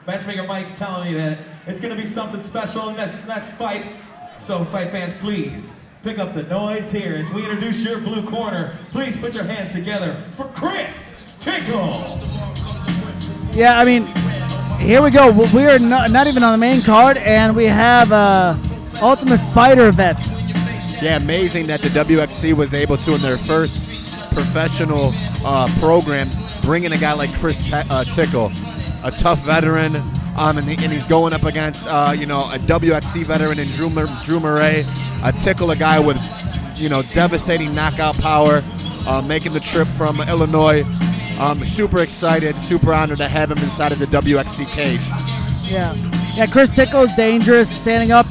Matchmaker Mike's telling me that it's going to be something special in this next fight. So fight fans, please pick up the noise here as we introduce your blue corner. Please put your hands together for Chris Tickle. Yeah, I mean, here we go. We are not even on the main card, and we have Ultimate Fighter vet. Yeah, amazing that the WXC was able to, in their first professional program, bring in a guy like Chris Tickle, a tough veteran, and he's going up against you know, a WXC veteran in Drew Morais, a Tickle, a guy with, you know, devastating knockout power, making the trip from Illinois. Super excited, super honored to have him inside of the WXC cage. Yeah, Chris Tickle is dangerous, standing up.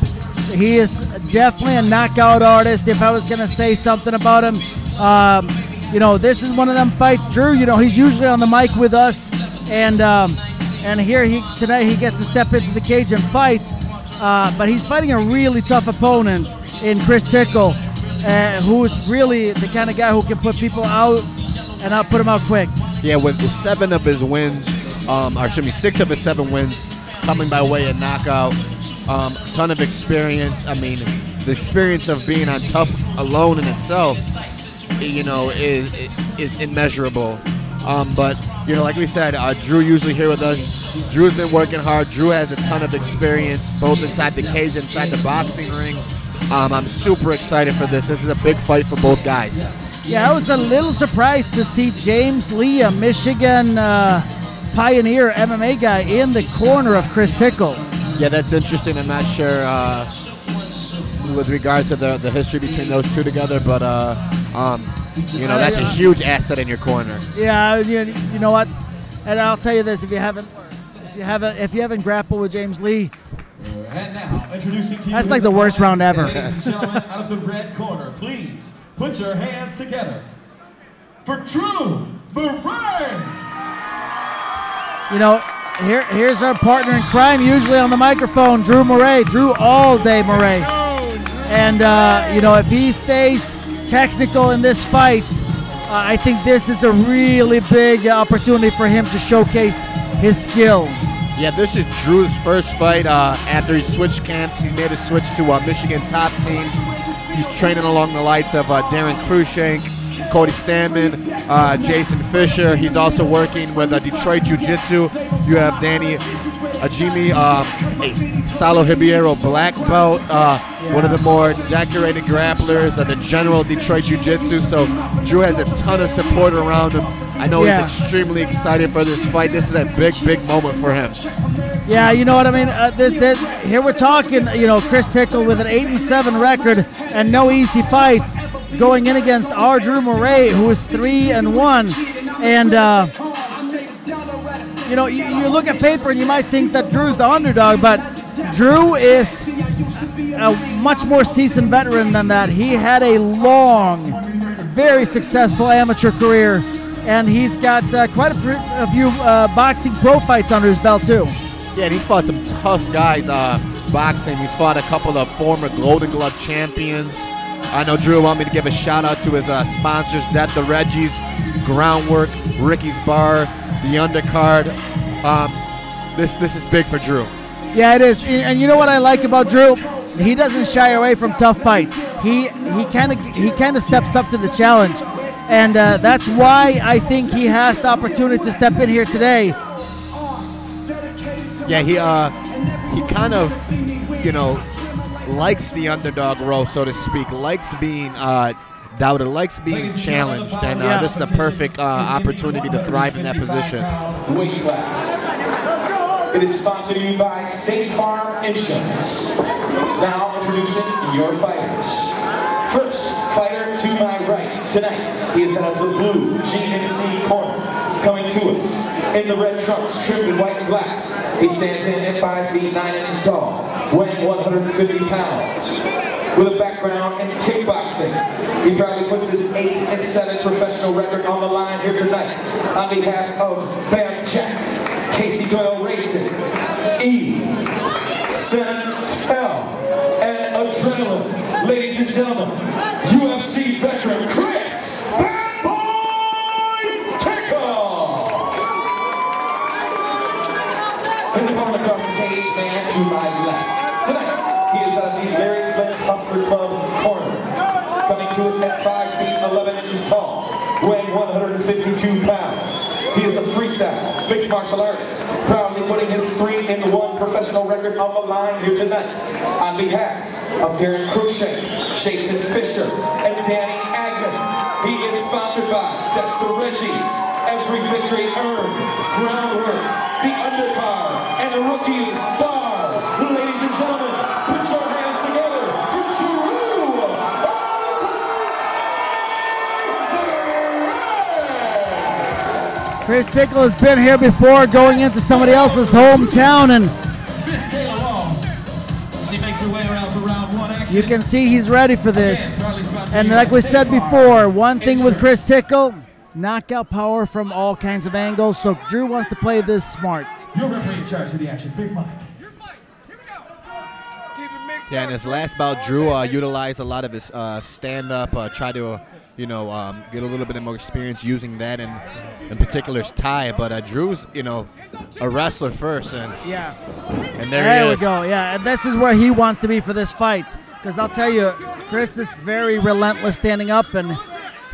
He is definitely a knockout artist. If I was going to say something about him, you know, this is one of them fights. Drew, you know, he's usually on the mic with us, and here tonight he gets to step into the cage and fight. But he's fighting a really tough opponent in Chris Tickle, who is really the kind of guy who can put people out and put them out quick. Yeah, with 7 of his wins, or excuse me, 6 of his 7 wins coming by way of knockout. Ton of experience. I mean, the experience of being on Tough alone in itself, you know, is immeasurable. But, you know, like we said, Drew usually here with us. Drew's been working hard. Drew has a ton of experience, both inside the cage, inside the boxing ring. I'm super excited for this. This is a big fight for both guys. Yeah, I was a little surprised to see James Lee, a Michigan pioneer MMA guy, in the corner of Chris Tickle. Yeah, that's interesting. I'm not sure with regard to the history between those two together, but you know, that's a huge asset in your corner. Yeah, you know what? And I'll tell you this: if you haven't grappled with James Lee, and now introducing to you, that's like the worst round ever. Ladies and gentlemen, out of the red corner, please put your hands together for Drew Morais. You know, here's our partner in crime, usually on the microphone, Drew Morais. Drew all day Morais. And you know, if he stays technical in this fight, I think this is a really big opportunity for him to showcase his skill. Yeah, this is Drew's first fight after he switched camps. He made a switch to Michigan top team. He's training along the lights of Darren Cruikshank, Cody Stanman, Jason Fisher. He's also working with Detroit Jiu-Jitsu. You have Danny Ajimi, Salo Hibiero black belt, one of the more decorated grapplers of the general Detroit Jiu-Jitsu. So Drew has a ton of support around him. I know he's extremely excited for this fight. This is a big, big moment for him. Yeah, you know what I mean? Here we're talking, you know, Chris Tickle with an 8-7 record and no easy fights, going in against our Drew Morais, who is 3-1. And, you know, you look at paper and you might think that Drew's the underdog, but Drew is a much more seasoned veteran than that. He had a long, very successful amateur career, and he's got quite a few boxing pro fights under his belt, too. Yeah, and he's fought some tough guys boxing. He's fought a couple of former Golden Glove champions. I know Drew wanted me to give a shout out to his sponsors, Death the Reggies, Groundwork, Ricky's Bar, the Undercard. This is big for Drew. Yeah, it is. And you know what I like about Drew? He doesn't shy away from tough fights. He kind of steps up to the challenge, and that's why I think he has the opportunity to step in here today. Yeah, he kind of, you know, likes the underdog role, so to speak, likes being doubted, likes being challenged, and this is a perfect opportunity to thrive in that position. Weight class. It is sponsored to you by State Farm Insurance. Now introducing your fighters. First fighter to my right tonight, he is out of the blue GNC corner, coming to us in the red trunks, trimmed in white and black. He stands in at 5 feet 9 inches tall, weighing 150 pounds. With a background in kickboxing, he proudly puts his 8-7 professional record on the line here tonight on behalf of Bam Jack, Casey Doyle Racing, Sentel, and Adrenaline. Ladies and gentlemen, UFC veteran Chris Bad Boy Tickle. His opponent across the cage, man to my left. Tonight, he is out of the Larry Flex Hustler Club corner. Coming to us at 5 feet 11 inches tall, weighing 152 pounds. He is a freestyle mixed martial artist, proudly putting his 3-in-1 professional record on the line here tonight. On behalf of Darren Cruikshank, Jason Fisher, and Danny Agnew, he is sponsored by Death to Reggie's, Every Victory Earned, Groundwork, The Undercard, and the Rookies Bar. Ladies and gentlemen, put your hands together for Chris Tickle has been here before, going into somebody else's hometown, and She makes her way around for round 1 action. you can see he's ready for this. And like we said before, one thing with Chris Tickle, knockout power from all kinds of angles, so Drew wants to play this smart. Your referee in charge of the action, Big Mike. Yeah, in his last bout, Drew utilized a lot of his stand-up, tried to, get a little bit more experience using that, and in particular his tie. But Drew's, a wrestler first, and Yeah. and there he we is. go. Yeah, and this is where he wants to be for this fight. Because I'll tell you, Chris is very relentless standing up, and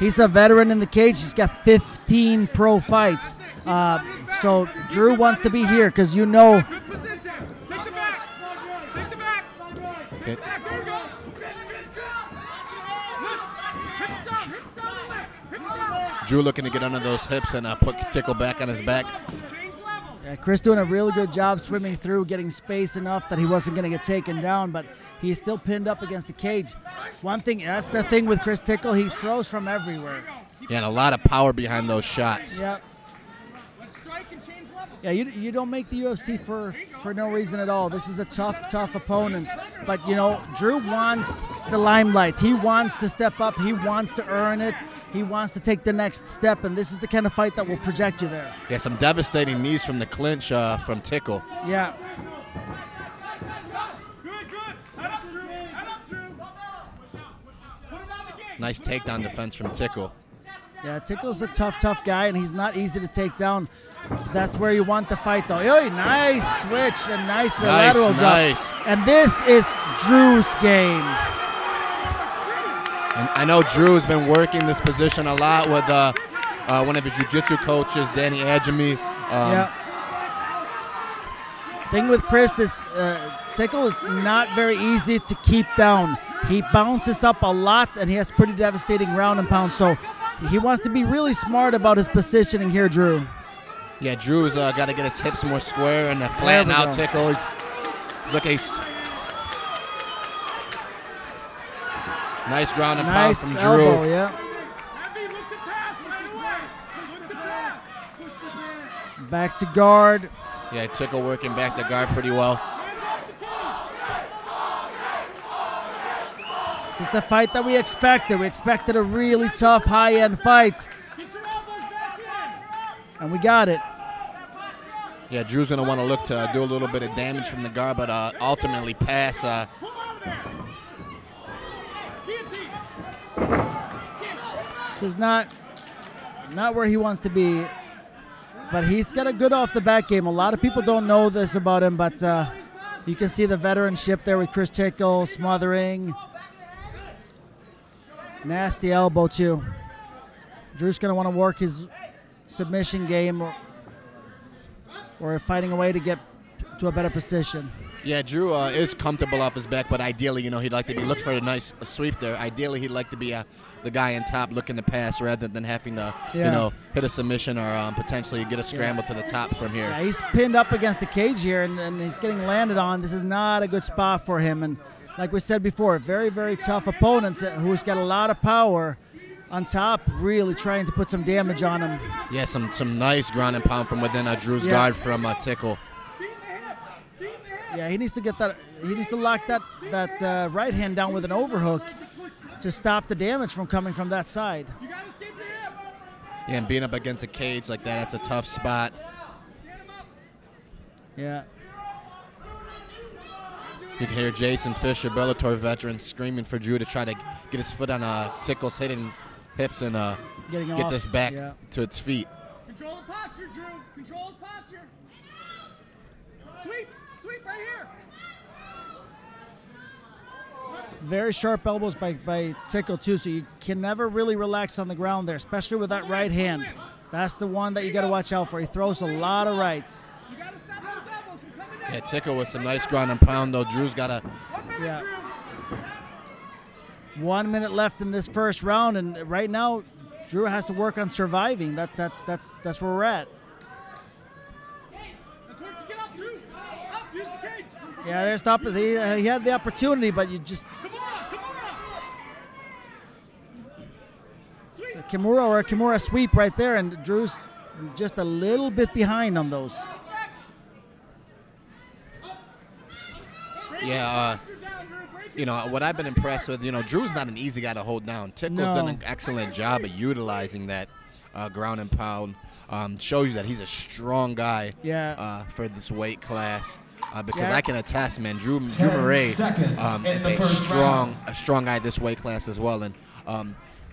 he's a veteran in the cage. He's got 15 pro fights. So Drew wants to be here because Okay. Drew looking to get under those hips and put Tickle back on his back. Yeah, Chris doing a really good job swimming through, getting space enough that he wasn't going to get taken down, but he's still pinned up against the cage. One thing, that's the thing with Chris Tickle, he throws from everywhere. Yeah, and a lot of power behind those shots. Yep. Yeah, you don't make the UFC for no reason at all. This is a tough opponent. But, Drew wants the limelight. He wants to step up. He wants to earn it. He wants to take the next step, and this is the kind of fight that will project you there. Yeah, some devastating knees from the clinch from Tickle. Yeah. Nice takedown defense from Tickle. Yeah, Tickle's a tough guy, and he's not easy to take down. That's where you want the fight, though. Oh, nice switch and nice lateral drop. And this is Drew's game. And I know Drew's been working this position a lot with one of his jiu-jitsu coaches, Danny Agnew. Yeah. Thing with Chris is Tickle is not very easy to keep down. He bounces up a lot, and he has pretty devastating ground and pound. So he wants to be really smart about his positioning here, Drew. Yeah, Drew's got to get his hips more square and flatten out Tickle. Nice ground and pound from Drew. Elbow, yeah. Back to guard. Yeah, Tickle working back to guard pretty well. This is the fight that we expected. We expected a really tough, high-end fight. And we got it. Yeah, Drew's going to want to look to do a little bit of damage from the guard, but ultimately pass. This is not where he wants to be, but he's got a good off-the-bat game. A lot of people don't know this about him, but you can see the veteranship there with Chris Tickle, smothering. Nasty elbow, too. Drew's going to want to work his submission game or finding a way to get to a better position. Yeah, Drew is comfortable off his back, but ideally, he'd like to be look for a nice sweep there. Ideally, he'd like to be the guy on top looking to pass rather than having to, hit a submission or potentially get a scramble to the top from here. Yeah, he's pinned up against the cage here, and he's getting landed on. This is not a good spot for him. And like we said before, very, very tough opponent who's got a lot of power on top, really trying to put some damage on him. Yeah, some nice ground and pound from within Drew's guard from Tickle. Yeah, he needs to get that. He needs to lock that right hand down with an overhook to stop the damage from coming from that side. Yeah, and being up against a cage like that's a tough spot. Yeah. You can hear Jason Fisher, Bellator veteran, screaming for Drew to try to get his foot on Tickle's hidden hips and get this back to its feet. Control the posture, Drew. Control his posture. Sweep right here. Very sharp elbows by Tickle too, so you can never really relax on the ground there, especially with that right hand. That's the one that you got to watch out for. He throws a lot of rights. Yeah, Tickle with some nice ground and pound though. Drew's got a. Yeah. 1 minute left in this first round, and right now, Drew has to work on surviving. That's where we're at. Yeah, there's the he had the opportunity, but you just. So Kimura or a Kimura sweep right there, and Drew's just a little bit behind on those. Yeah, you know, what I've been impressed with, you know, Drew's not an easy guy to hold down. Tickle's done an excellent job of utilizing that ground and pound. Shows you that he's a strong guy for this weight class. Because I can attest, man, Drew Morais is a strong guy this weight class as well. And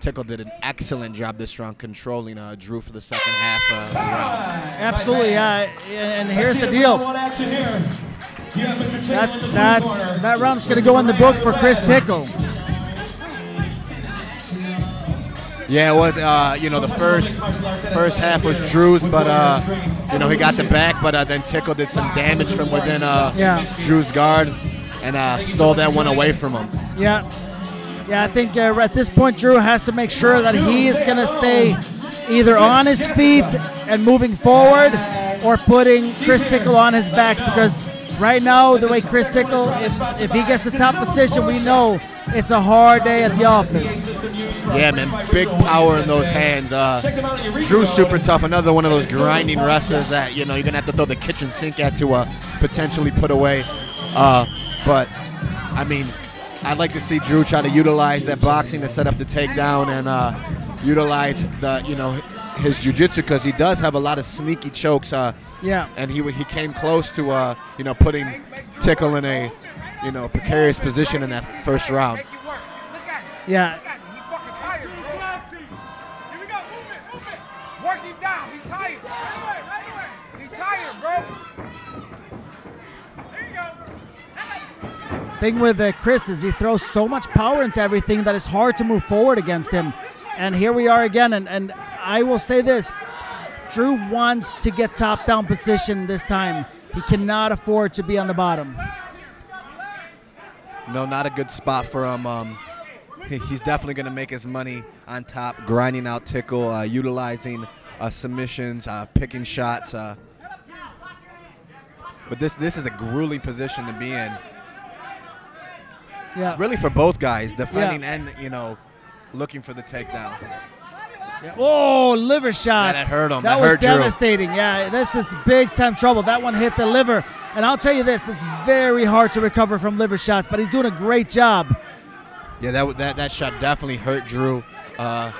Tickle did an excellent job this round controlling Drew for the second half of the round. Absolutely, yeah. And here's the deal. That round's going to go in the book for Chris Tickle. Yeah, it was, you know, the first half was Drew's, but, you know, he got the back, but then Tickle did some damage from within Drew's guard and stole that one away from him. Yeah. Yeah, I think at this point, Drew has to make sure that he is going to stay either on his feet and moving forward or putting Chris Tickle on his back, because right now, the way Chris Tickle, if he gets the top position, we know it's a hard day at the office. Yeah, man, big power in those hands. Drew's super tough. Another one of those grinding wrestlers that, you know, you're going to have to throw the kitchen sink at to potentially put away. But, I mean, I'd like to see Drew try to utilize that boxing to set up the takedown and utilize the, you know, his jiu-jitsu, because he does have a lot of sneaky chokes. And he came close to, you know, putting Tickle in a, you know, precarious position in that first round. Yeah. Work him down. He's tired. Right away. He's tired, bro. There you go. Thing with Chris is he throws so much power into everything that it's hard to move forward against him. And here we are again. And I will say this. Drew wants to get top-down position this time. He cannot afford to be on the bottom. No, not a good spot for him. He's definitely going to make his money on top, grinding out Tickle, utilizing submissions, picking shots. But this is a grueling position to be in. Yeah. Really for both guys, defending and, you know, looking for the takedown. Yeah. Oh, liver shot. That hurt him. That was hurt devastating. Drew. Yeah, this is big time trouble. That one hit the liver. And I'll tell you this, it's very hard to recover from liver shots, but he's doing a great job. Yeah, that shot definitely hurt Drew. You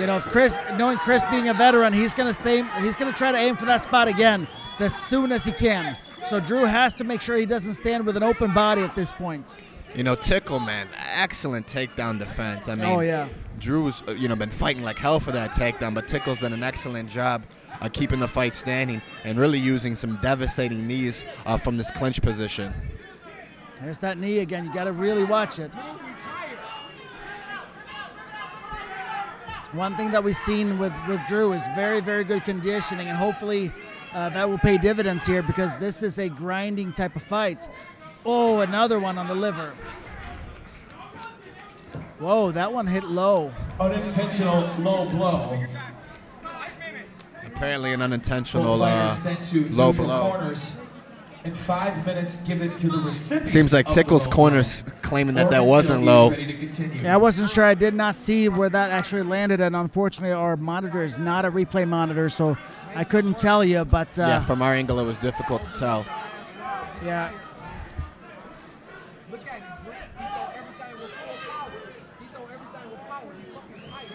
know, if knowing Chris being a veteran, he's gonna try to aim for that spot again as soon as he can. So Drew has to make sure he doesn't stand with an open body at this point. You know, Tickle, man, excellent takedown defense. I mean, Drew's, you know, been fighting like hell for that takedown, but Tickle's done an excellent job keeping the fight standing and really using some devastating knees from this clinch position. There's that knee again. You got to really watch it. One thing that we've seen with Drew is very, very good conditioning, and hopefully that will pay dividends here, because this is a grinding type of fight. Oh, another one on the liver. Whoa, that one hit low. Unintentional low blow. Apparently an unintentional low blow. Corners. In 5 minutes, give it to the recipient. Seems like Tickle's corners claiming that wasn't low. Yeah, I wasn't sure. I did not see where that actually landed, and unfortunately our monitor is not a replay monitor, so I couldn't tell you. But yeah, from our angle it was difficult to tell. Yeah. Look at him. He throw everything with full power. He throw everything with power. He fucking tired.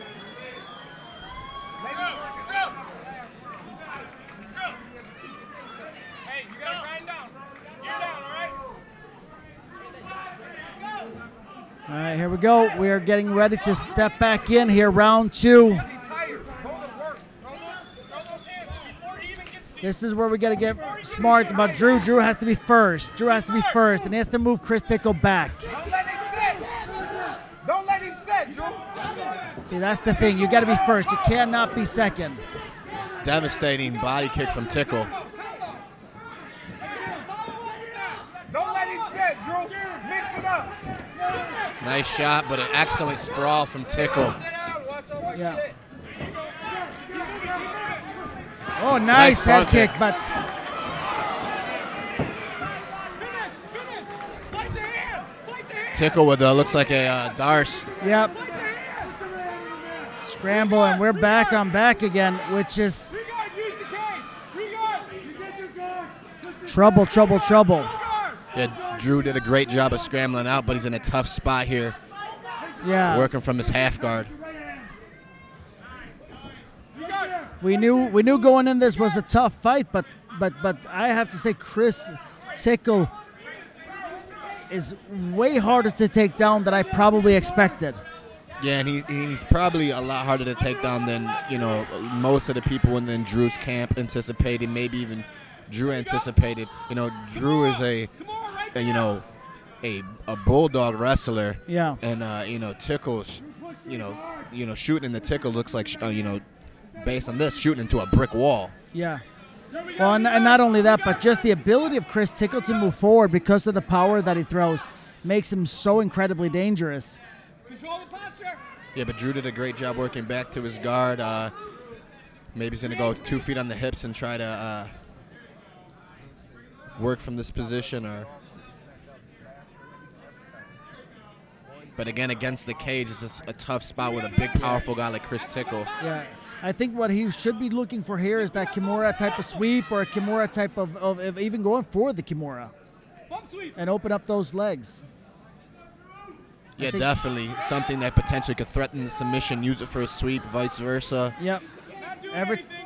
Hey, you gotta grind down. You're down, all right? All right, here we go. We are getting ready to step back in here, round two. This is where we got to get smart about Drew. Drew has to be first. Drew has to be first, and he has to move Chris Tickle back. Don't let him sit. Don't let him sit, Drew. See, that's the thing. You got to be first. You cannot be second. Devastating body kick from Tickle. Don't let him sit, Drew. Mix it up. Nice shot, but an excellent sprawl from Tickle. Yeah. Oh, nice head kick, but Tickle with looks like a Darce. Yep. Scramble, and we're back on back again, which is trouble, trouble, trouble. Yeah, Drew did a great job of scrambling out, but he's in a tough spot here. Yeah. Working from his half guard. We knew going in this was a tough fight, but I have to say Chris Tickle is way harder to take down than I probably expected. Yeah, and he's probably a lot harder to take down than, you know, most of the people in Drew's camp anticipated, maybe even Drew anticipated. You know, Drew is a bulldog wrestler. Yeah. And you know, Tickle's, you know, shooting in the Tickle looks like based on this, shooting into a brick wall. Yeah. Well, and not only that, but just the ability of Chris Tickle to move forward because of the power that he throws makes him so incredibly dangerous. Control the posture. Yeah, but Drew did a great job working back to his guard. Maybe he's going to go 2 feet on the hips and try to work from this position. But again, against the cage, it's a tough spot with a big, powerful guy like Chris Tickle. Yeah. I think what he should be looking for here is that Kimura type of sweep or a Kimura type of even going for the Kimura and open up those legs. Yeah, definitely. Something that potentially could threaten the submission, use it for a sweep, vice versa. Yep.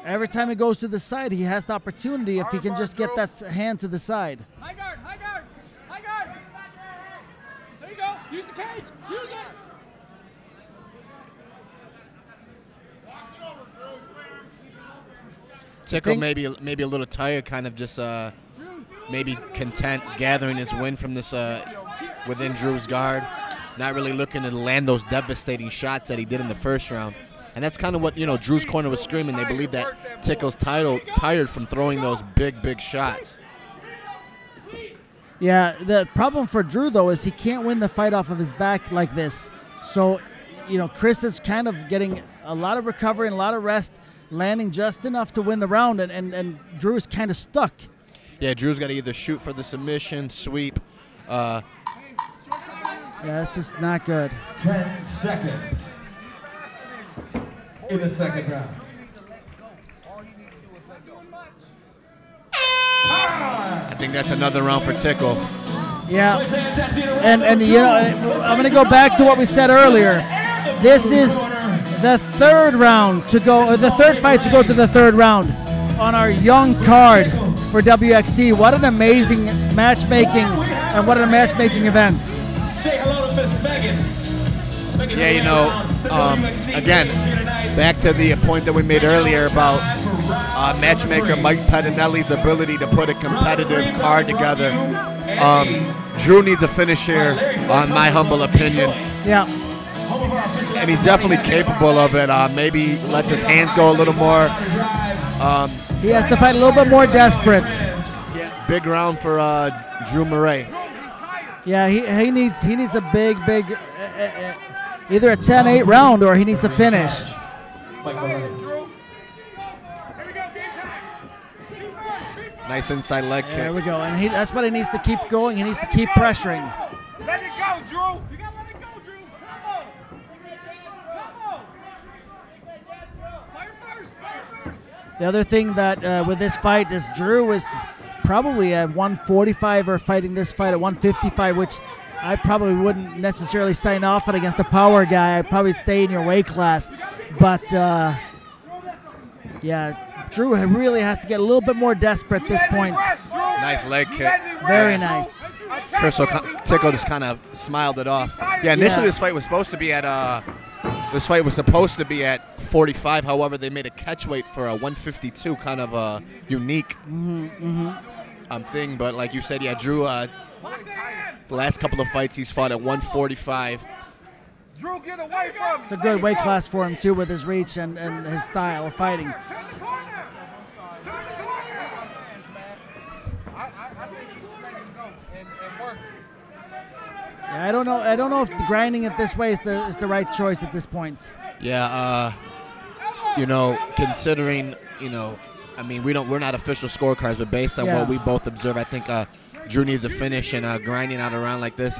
Every time he goes to the side, he has the opportunity if he can just get that hand to the side. High guard, high guard, high guard. There you go. Use the cage. Use it. Tickle maybe a little tired, kind of just maybe content gathering his win from this within Drew's guard. Not really looking to land those devastating shots that he did in the first round. And that's kind of what, Drew's corner was screaming. They believe that Tickle's tired from throwing those big shots. Yeah, the problem for Drew, though, is he can't win the fight off of his back like this. So, Chris is kind of getting a lot of recovery and a lot of rest, landing just enough to win the round, and Drew is kind of stuck. Yeah, Drew's got to either shoot for the submission, sweep. Yeah, this is not good. 10 seconds in the second round. I think that's another round for Tickle. Yeah, and I'm going to go back to what we said earlier. This is the third round to go, or the third fight to go to the third round on our young card for WXC. What an amazing matchmaking and what a matchmaking event. Say hello to Miss Megan. Yeah, again, back to the point that we made earlier about matchmaker Mike Pettinelli's ability to put a competitive card together. Drew needs a finish here, on my humble opinion. Yeah. And he's definitely capable of it. Maybe lets his hands go a little more. He has to fight a little bit more desperate. Big round for Drew Morais. Yeah, he needs a big either a 10-8 round or he needs to finish. Nice inside leg kick. There we go, and that's what he needs to keep going. He needs to keep pressuring. Let it go, Drew. You gotta let it go, Drew. Come on. Fire first. The other thing that with this fight is Drew is probably at 145 or fighting this fight at 155, which I probably wouldn't necessarily sign off on against a power guy. I'd probably stay in your weight class. But, yeah, Drew really has to get a little bit more desperate at this point. Nice leg kick. Very nice. Chris Tickle just kind of smiled it off. Yeah, initially this fight was supposed to be at 145. However, they made a catch weight for a 152, kind of a unique thing. But like you said, yeah, Drew, the last couple of fights he's fought at 145. Drew, get away from him. It's a good weight class for him, too, with his reach and his style of fighting. Turn the corner. Turn the corner. I think he should let him go and work. Yeah, I don't know if the grinding it this way is the right choice at this point. Yeah, you know, considering, you know, I mean, we're not official scorecards, but based on what we both observe, I think Drew needs a finish, and grinding out a round like this,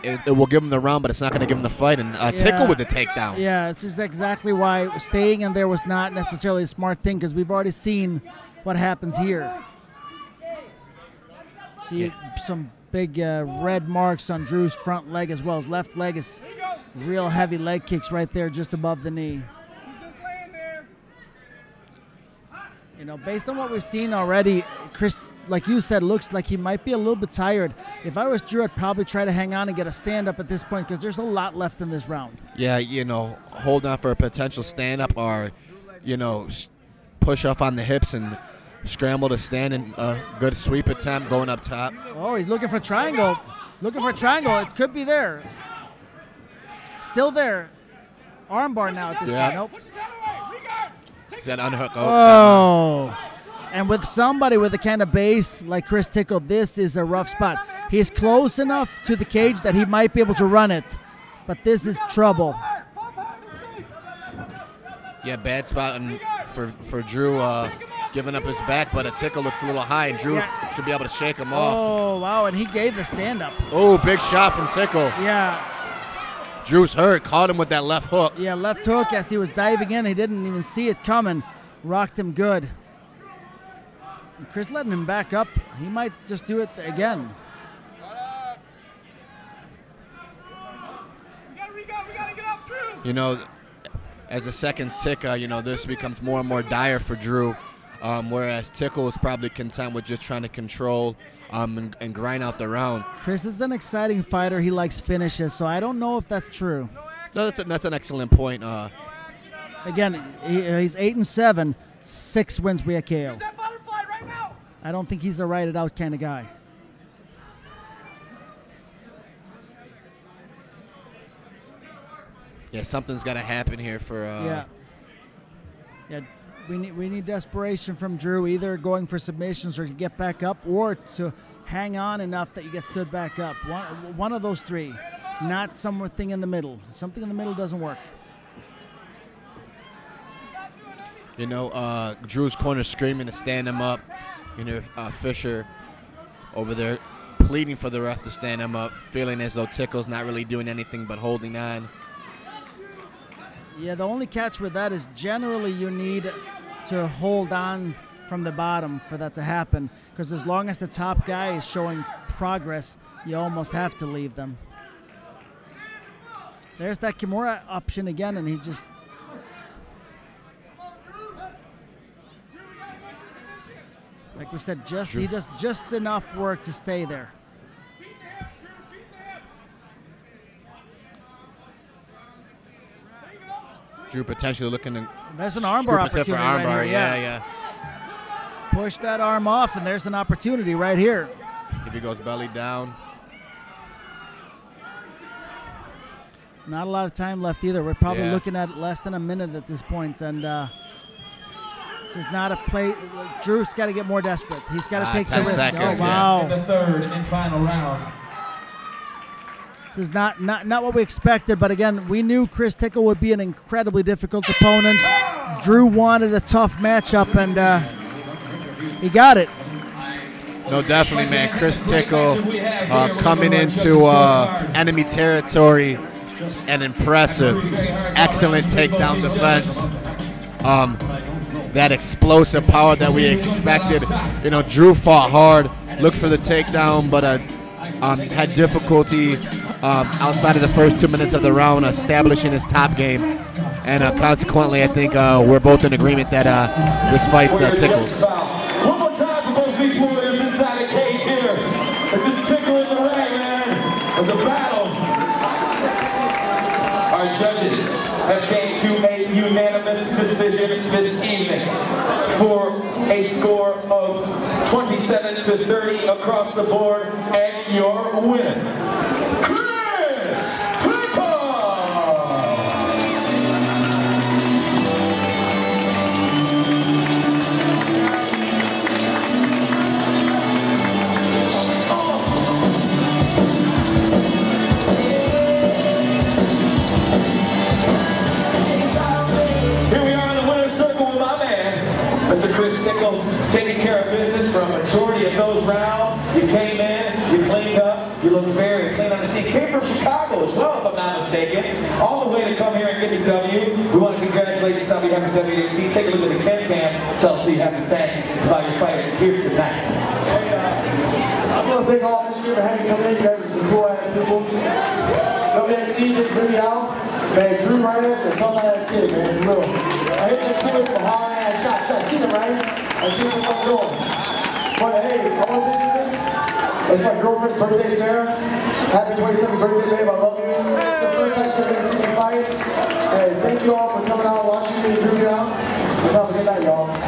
it will give him the round, but it's not going to give him the fight. And Tickle with the takedown. Yeah, it's just exactly why staying in there was not necessarily a smart thing, because we've already seen what happens here. See some big red marks on Drew's front leg as well. His left leg is real heavy leg kicks right there just above the knee. He's just laying there. You know, based on what we've seen already, Chris, like you said, looks like he might be a little bit tired. If I was Drew, I'd probably try to hang on and get a stand-up at this point, because there's a lot left in this round. Yeah, you know, hold on for a potential stand-up, or, you know, push off on the hips and scramble to stand, and a good sweep attempt going up top. Oh, he's looking for triangle. Looking for triangle. It could be there. Still there. Armbar now at this point. Nope. Push his head away. Reguard. Is that unhook? Oh. And with somebody with the kind of base like Chris Tickle, this is a rough spot. He's close enough to the cage that he might be able to run it, but this is trouble. Yeah, bad spot for Drew, giving up his back, but a Tickle looks a little high, and Drew should be able to shake him off. Oh, wow, and he gave the stand-up. Oh, big shot from Tickle. Yeah. Drew's hurt, caught him with that left hook. Yeah, left hook as he was diving in. He didn't even see it coming. Rocked him good. And Chris letting him back up. He might just do it again. We gotta get up, Drew. You know, as the seconds tick, you know, this becomes more and more dire for Drew, whereas Tickle is probably content with just trying to control and grind out the round. Chris is an exciting fighter. He likes finishes, so I don't know if that's true. No, that's an excellent point. Again, he's 8-7, 6 wins via KO. Use that butterfly right now. I don't think he's a write-it-out kind of guy. Yeah, something's got to happen here for. Yeah. We need desperation from Drew, either going for submissions or to get back up, or to hang on enough that you get stood back up. One of those three, not something in the middle. Something in the middle doesn't work. You know, Drew's corner screaming to stand him up. You know, Fisher over there pleading for the ref to stand him up, feeling as though Tickle's not really doing anything but holding on. Yeah, the only catch with that is generally you need to hold on from the bottom for that to happen, because as long as the top guy is showing progress, you almost have to leave them. There's that Kimura option again, and he just... Like we said, he does just enough work to stay there. Drew potentially looking to. There's an armbar opportunity right here. Yeah. Push that arm off, and there's an opportunity right here. If he goes belly down. Not a lot of time left either. We're probably looking at less than a minute at this point, and this is not a play. Drew's got to get more desperate. He's got to take the risk. Seconds, oh, wow. In the third and final round. This is not what we expected, but again, we knew Chris Tickle would be an incredibly difficult opponent. Drew wanted a tough matchup, and he got it. No, definitely, man. Chris Tickle coming into enemy territory and impressive. Excellent takedown defense. That explosive power that we expected. You know, Drew fought hard, looked for the takedown, but had difficulty outside of the first 2 minutes of the round establishing his top game. And consequently, I think we're both in agreement that this fight's Tickle's. One more time for both these warriors inside the cage here. This is Tickle in the ring, man. It's a battle. Our judges have came to a decision this evening for a score of 27-30 across the board, and your winner, Tickle, taking care of business for a majority of those rounds. You came in, you cleaned up, you look very clean on the scene. Came from Chicago as well, if I'm not mistaken. All the way to come here and get the W. We want to congratulate you on behalf of WXC. Take a look at the cam. Tell us who you have to thank about your fight here tonight. Hey, I just want to thank all of Michigan for having me come in. You guys are some cool ass people. WXC just bring me out. Man, Drew right up and tough ass kid, man, for real. I hit the kid with some hard ass shots. You guys see them, right? I see what I'm doing. But hey, I want to say something. It's my girlfriend's birthday, Sarah. Happy 27th birthday, babe. I love you. It's the first time she's going to see me fight. Hey, thank you all for coming out and watching me and Drew me out. Let's have a good night, y'all.